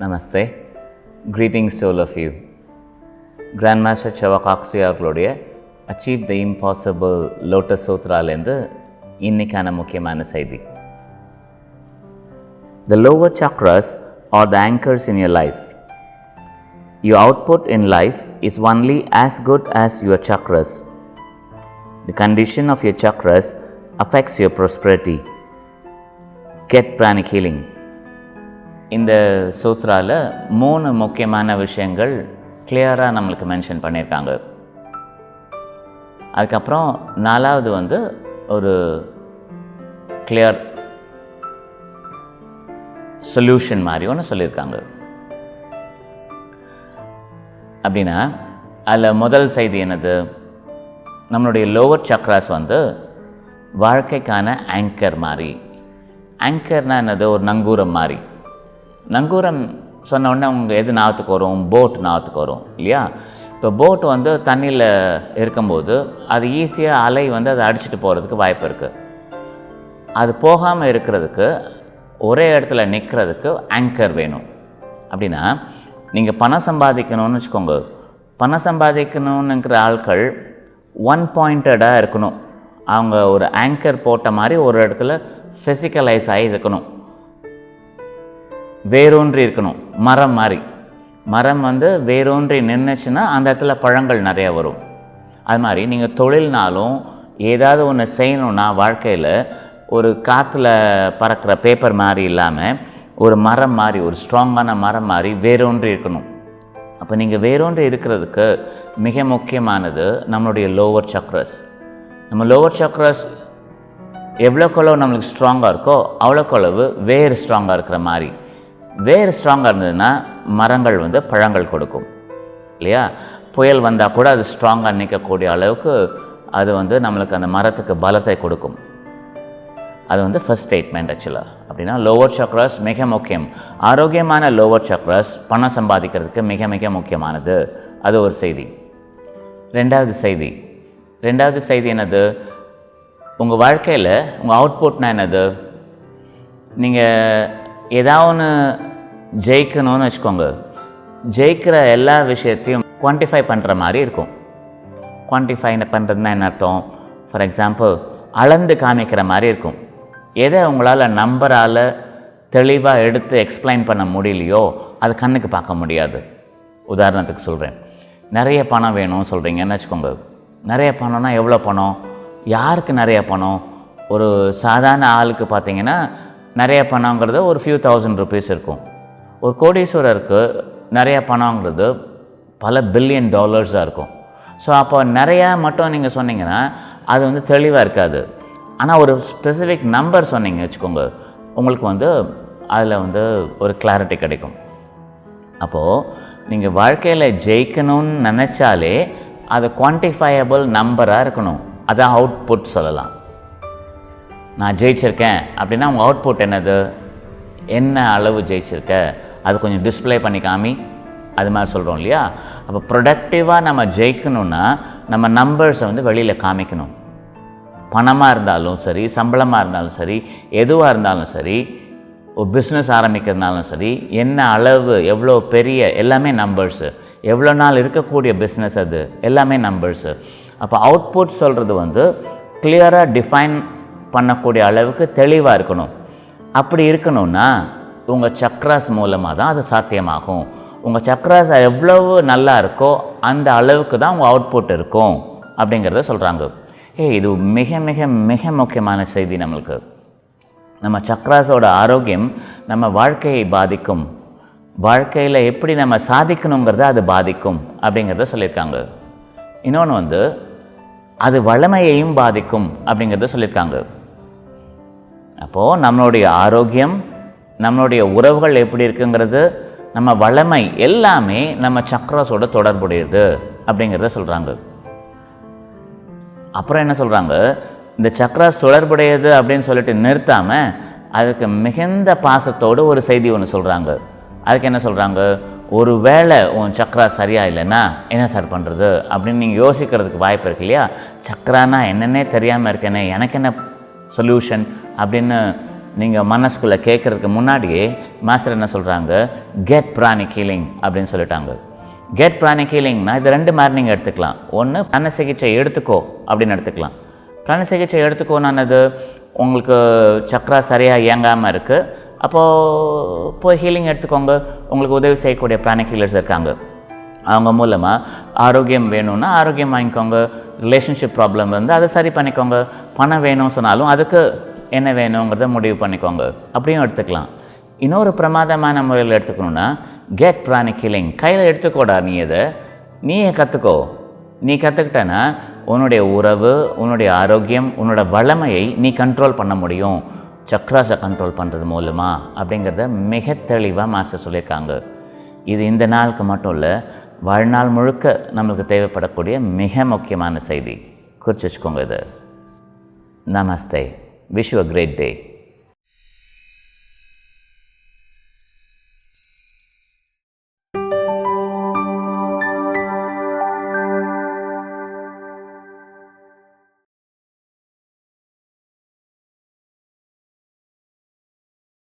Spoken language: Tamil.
Namaste. Greetings to all of you. Grandmaster Chavakaksya அவர்களுடைய Achieve the Impossible Lotus Sutraலேருந்து இன்னைக்கான முக்கியமான செய்தி. The lower chakras are the anchors in your life. Your output in life is only as good as your chakras. The condition of your chakras affects your prosperity. Get pranic healing. இந்த சூத்ராவில் 3 முக்கியமான விஷயங்கள் கிளியராக நம்மளுக்கு மென்ஷன் பண்ணியிருக்காங்க. அதுக்கப்புறம் 4வது ஒரு கிளியர் சொல்யூஷன் மாதிரி ஒன்று சொல்லியிருக்காங்க. அப்படின்னா அதில் முதல் செய்தி என்னது? நம்மளுடைய லோவர் சக்ராஸ் வாழ்க்கைக்கான ஆங்கர் மாதிரி. ஆங்கர்னால் என்னது? ஒரு நங்கூரம் மாதிரி. நங்கூரம் சொன்ன உடனே அவங்க எது ஞாபகத்துக்கு வரும்? போட் ஞாபகத்துக்கு வரும் இல்லையா? இப்போ போட் தண்ணியில் இருக்கும்போது அது ஈஸியாக அலை அதை அடிச்சுட்டு போகிறதுக்கு வாய்ப்பு இருக்குது. அது போகாமல் இருக்கிறதுக்கு ஒரே இடத்துல நிற்கிறதுக்கு ஆங்கர் வேணும். அப்படின்னா நீங்கள் பணம் சம்பாதிக்கணும்னு வச்சுக்கோங்க. பணம் சம்பாதிக்கணுங்கிற ஆட்கள் ஒன் பாயிண்டடாக இருக்கணும். அவங்க ஒரு ஆங்கர் போட்ட மாதிரி ஒரு இடத்துல ஃபிசிக்கலைஸ் ஆகி இருக்கணும், வேரூன்றி இருக்கணும். மரம் மாதிரி. மரம் வேரூன்றி நின்றுச்சுன்னா அந்த இடத்துல பழங்கள் நிறையா வரும். அது மாதிரி நீங்கள் தொழில்னாலும் ஏதாவது ஒன்று செய்யணுன்னா வாழ்க்கையில் ஒரு காற்றுல பறக்கிற பேப்பர் மாதிரி இல்லாமல் ஒரு மரம் மாதிரி, ஒரு ஸ்ட்ராங்கான மரம் மாதிரி வேரூன்றி இருக்கணும். அப்போ நீங்கள் வேரூன்றி இருக்கிறதுக்கு மிக முக்கியமானது நம்மளுடைய லோவர் சக்ரஸ். நம்ம லோவர் சக்ரஸ் எவ்வளோக்களவு நம்மளுக்கு ஸ்ட்ராங்காக இருக்கோ அவ்வளோக்களவு வேர் ஸ்ட்ராங்காக இருக்கிற மாதிரி. வேர் ஸ்ட்ராங்காக இருந்ததுன்னா மரங்கள் பழங்கள் கொடுக்கும் இல்லையா? புயல் வந்தால் கூட அது ஸ்ட்ராங்காக நிற்கக்கூடிய அளவுக்கு அது நம்மளுக்கு அந்த மரத்துக்கு பலத்தை கொடுக்கும். அது ஃபர்ஸ்ட் ஸ்டேட்மெண்ட் ஆக்சுவலாக. அப்படின்னா லோவர் சக்ராஸ் மிக முக்கியம். ஆரோக்கியமான லோவர் சக்ராஸ் பணம் சம்பாதிக்கிறதுக்கு மிக மிக முக்கியமானது. அது ஒரு செய்தி. ரெண்டாவது செய்தி என்னது? உங்கள் வாழ்க்கையில் உங்கள் அவுட்புட்னா என்னது? நீங்கள் ஏதாவது ஒன்று ஜெயிக்கணும்னு வச்சுக்கோங்க. ஜெயிக்கிற எல்லா விஷயத்தையும் குவான்டிஃபை பண்ணுற மாதிரி இருக்கும். குவான்டிஃபை பண்ணுறதுனா என்ன அர்த்தம்? ஃபார் எக்ஸாம்பிள், அளந்து காமிக்கிற மாதிரி இருக்கும். எதை உங்களால் நம்பரால் தெளிவாக எடுத்து எக்ஸ்பிளைன் பண்ண முடியலையோ அது கண்ணுக்கு பார்க்க முடியாது. உதாரணத்துக்கு சொல்கிறேன். நிறைய பணம் வேணும்னு சொல்கிறீங்கன்னு வச்சுக்கோங்க. நிறைய பணம்னா எவ்வளோ பணம்? யாருக்கு நிறைய பணம்? ஒரு சாதாரண ஆளுக்கு பார்த்திங்கன்னா நிறைய பணங்கிறது ஒரு ஃபியூ தௌசண்ட் ருபீஸ் இருக்கும். ஒரு கோடீஸ்வரருக்கு நிறைய பணங்கிறது பல பில்லியன் டாலர்ஸாக இருக்கும். ஸோ அப்போ நிறையா மட்டும் நீங்கள் சொன்னீங்கன்னா அது தெளிவாக இருக்காது. ஆனால் ஒரு ஸ்பெசிஃபிக் நம்பர் சொன்னீங்க வச்சுக்கோங்க, உங்களுக்கு அதில் ஒரு கிளாரிட்டி கிடைக்கும். அப்போது நீங்கள் வாழ்க்கையில் ஜெயிக்கணும்னு நினச்சாலே அது குவான்டிஃபையபிள் நம்பராக இருக்கணும். அதான் அவுட்புட் சொல்லலாம். நான் ஜெயிச்சிருக்கேன் அப்படின்னா உங்கள் அவுட்புட் என்னது? என்ன அளவு ஜெயிச்சிருக்க அது கொஞ்சம் டிஸ்பிளே பண்ணி காமி, அது மாதிரி சொல்கிறோம் இல்லையா? அப்போ ப்ரொடக்டிவாக நம்ம ஜெயிக்கணும்னா நம்ம நம்பர்ஸை வெளியில் காமிக்கணும். பணமாக இருந்தாலும் சரி, சம்பளமாக இருந்தாலும் சரி, எதுவாக இருந்தாலும் சரி, ஒரு பிஸ்னஸ் ஆரம்பிக்கிறதுனாலும் சரி, என்ன அளவு, எவ்வளோ பெரிய, எல்லாமே நம்பர்ஸு. எவ்வளோ நாள் இருக்கக்கூடிய பிஸ்னஸ் அது எல்லாமே நம்பர்ஸு. அப்போ அவுட்புட் சொல்கிறது கிளியராக டிஃபைன் பண்ணக்கூடிய அளவுக்கு தெளிவாக இருக்கணும். அப்படி இருக்கணும்னா உங்கள் சக்ராஸ் மூலமாக தான் அது சாத்தியமாகும். உங்கள் சக்ராஸ் எவ்வளவு நல்லா இருக்கோ அந்த அளவுக்கு தான் உங்கள் அவுட்புட் இருக்கும் அப்படிங்கிறத சொல்கிறாங்க. இது மிக மிக மிக முக்கியமான செய்தி நம்மளுக்கு. நம்ம சக்ராஸோட ஆரோக்கியம் நம்ம வாழ்க்கையை பாதிக்கும். வாழ்க்கையில் எப்படி நம்ம சாதிக்கணுங்கிறத அது பாதிக்கும் அப்படிங்கிறத சொல்லியிருக்காங்க. இன்னொன்று அது வளமையையும் பாதிக்கும் அப்படிங்கிறத சொல்லியிருக்காங்க. அப்போது நம்மளுடைய ஆரோக்கியம், நம்மளுடைய உறவுகள் எப்படி இருக்குங்கிறது, நம்ம வளமை எல்லாமே நம்ம சக்ராஸோட தொடர்புடையது அப்படிங்கிறத சொல்கிறாங்க. அப்புறம் என்ன சொல்கிறாங்க? இந்த சக்ராஸ் தொடர்புடையது அப்படின்னு சொல்லிட்டு நிறுத்தாமல் அதுக்கு மிகுந்த பாசத்தோடு ஒரு செய்தி ஒன்று சொல்கிறாங்க. அதுக்கு என்ன சொல்கிறாங்க? ஒரு வேளை உன் சக்ரா சரியாக இல்லைன்னா என்ன சார் பண்ணுறது அப்படின்னு நீங்கள் யோசிக்கிறதுக்கு வாய்ப்பு இருக்கு இல்லையா? சக்ரானா என்னென்னே தெரியாமல் இருக்கேனே, எனக்கு என்ன சொல்யூஷன் அப்படின்னு நீங்கள் மனசுக்குள்ளே கேட்குறதுக்கு முன்னாடியே மாஸ்டர் என்ன சொல்கிறாங்க, கெட் பிராணிக் ஹீலிங் அப்படின்னு சொல்லிட்டாங்க. கெட் பிராணிக் ஹீலிங்னா இது 2 மாதிரி நீங்கள் எடுத்துக்கலாம். ஒன்று பிராண சிகிச்சை எடுத்துக்கோ அப்படின்னு எடுத்துக்கலாம். பிராண சிகிச்சை எடுத்துக்கோனானது உங்களுக்கு சக்ரா சரியாக இயங்காமல் இருக்குது, அப்போது போய் ஹீலிங் எடுத்துக்கோங்க. உங்களுக்கு உதவி செய்யக்கூடிய பிராணிக் ஹீலர்ஸ் இருக்காங்க, அவங்க மூலமாக ஆரோக்கியம் வேணும்னா ஆரோக்கியம் வாங்கிக்கோங்க. ரிலேஷன்ஷிப் ப்ராப்ளம் வந்து அதை சரி பண்ணிக்கோங்க. பணம் வேணும்னு சொன்னாலும் அதுக்கு என்ன வேணுங்கிறத முடிவு பண்ணிக்கோங்க, அப்படியும் எடுத்துக்கலாம். இன்னொரு பிரமாதமான முறையில் எடுத்துக்கணுன்னா கெட் பிராணிக் ஹீலிங். கையில் எடுத்துக்கோடா, நீ இதை நீயே கற்றுக்கோ. நீ கற்றுக்கிட்டனா உன்னுடைய உறவு, உன்னுடைய ஆரோக்கியம், உன்னோட வளமையை நீ கண்ட்ரோல் பண்ண முடியும் சக்ராஸை கண்ட்ரோல் பண்ணுறது மூலமாக அப்படிங்கிறத மிக தெளிவாக மாஸ்டர் சொல்லியிருக்காங்க. இது இந்த நாளுக்கு மட்டும் இல்லை, வாழ்நாள் முழுக்க நம்மளுக்கு தேவைப்படக்கூடிய மிக முக்கியமான செய்தி. குறித்து வச்சுக்கோங்க இது. நமஸ்தே. Wish you a great day.